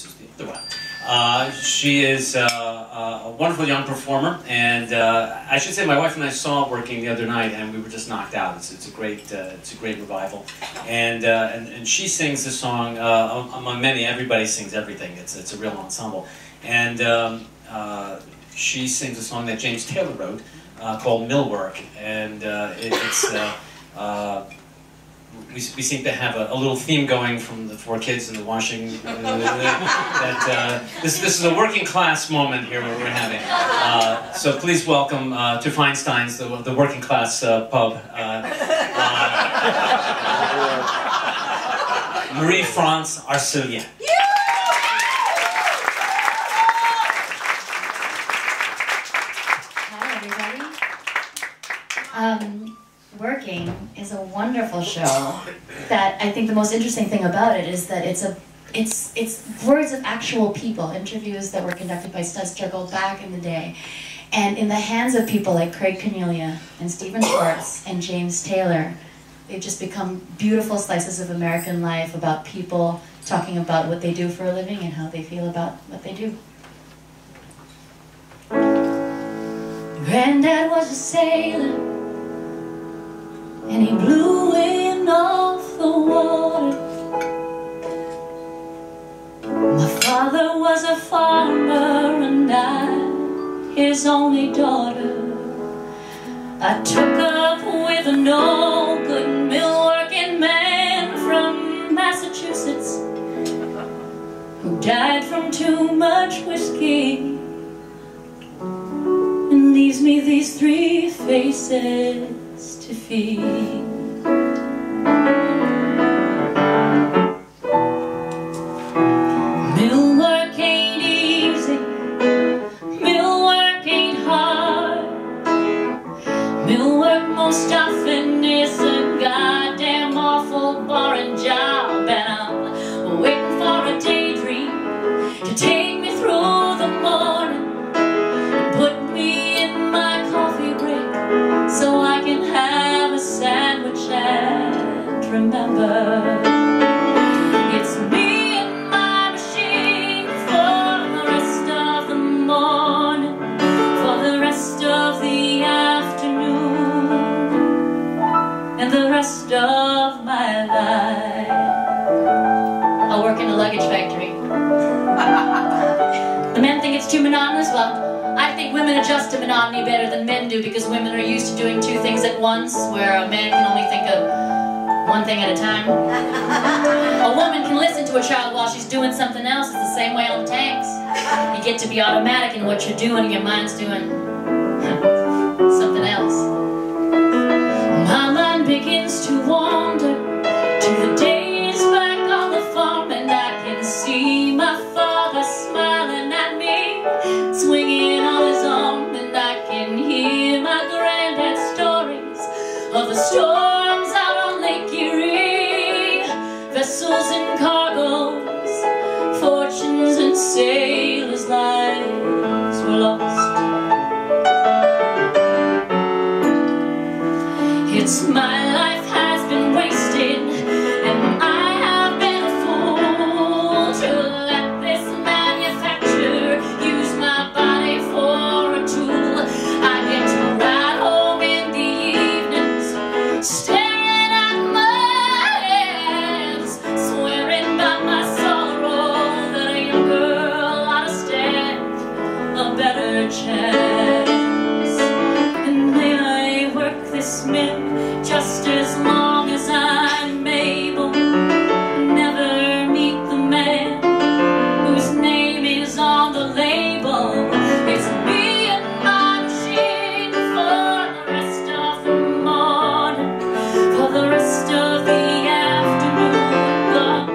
this is the one. She is a wonderful young performer, and I should say my wife and I saw it working the other night, and we were just knocked out. It's a great revival, and she sings the song among many. Everybody sings everything. It's a real ensemble, and she sings a song that James Taylor wrote called Millwork, and we seem to have a little theme going from the four kids in the washing. This is a working class moment here where we're having. So please welcome to Feinstein's, the working class pub, Marie-France Arcilla. Hi everybody. Working is a wonderful show that I think the most interesting thing about it is that it's words of actual people, interviews that were conducted by Stud Struggle back in the day, and in the hands of people like Craig Cornelia and Stephen Schwartz and James Taylor. They've just become beautiful slices of American life about people talking about what they do for a living and how they feel about what they do. Granddad was a sailor, and he blew in off the water. My father was a farmer, and I, his only daughter. I took up with a no-good mill-working man from Massachusetts who died from too much whiskey and leaves me these three faces to feed. Millwork ain't easy, millwork ain't hard. Millwork most often is a goddamn awful boring job, and I'm waiting for a daydream to take me through the morning, put me in my coffee break so I can have a sandwich and remember it's me and my machine for the rest of the morning, for the rest of the afternoon, and the rest of my life. I'll work in a luggage factory. The men think it's too monotonous. Well, I think women adjust to monotony better than men do, because women are used to doing two things at once, where a man can only think of one thing at a time. A woman can listen to a child while she's doing something else. It's the same way on the tanks. You get to be automatic in what you're doing, and your mind's doing something else. My mind begins to wander to the days back on the farm, and I can see my father smiling at me, swinging on his arm, and I can hear my granddad stories of the storms out on Lake Erie, vessels and cargoes, fortunes and sailors' lives were lost. It's my life has been wasted, and I have been a fool to let this manufacturer use my body for a tool. I get to ride home in the evenings, staring at my hands, swearing by my sorrow that a young girl ought to stand a better chance. And may I work this mill just as long as I'm able, never meet the man whose name is on the label. It's me and my machine for the rest of the morning, for the rest of the afternoon,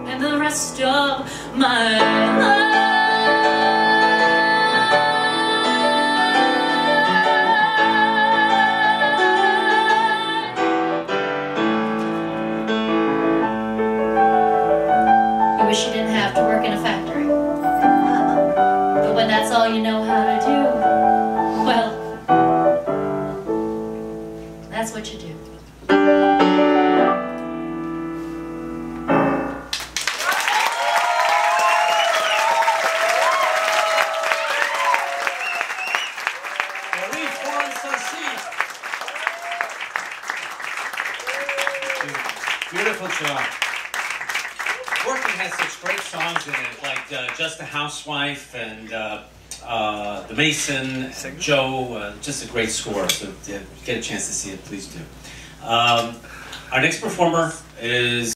and the rest of my life. Wish you didn't have to work in a factory. But when that's all you know how to do, well, that's what you do. Beautiful job. Working has such great songs in it, like Just a Housewife and The Mason, and Joe. Just a great score. So if you get a chance to see it, please do. Our next performer is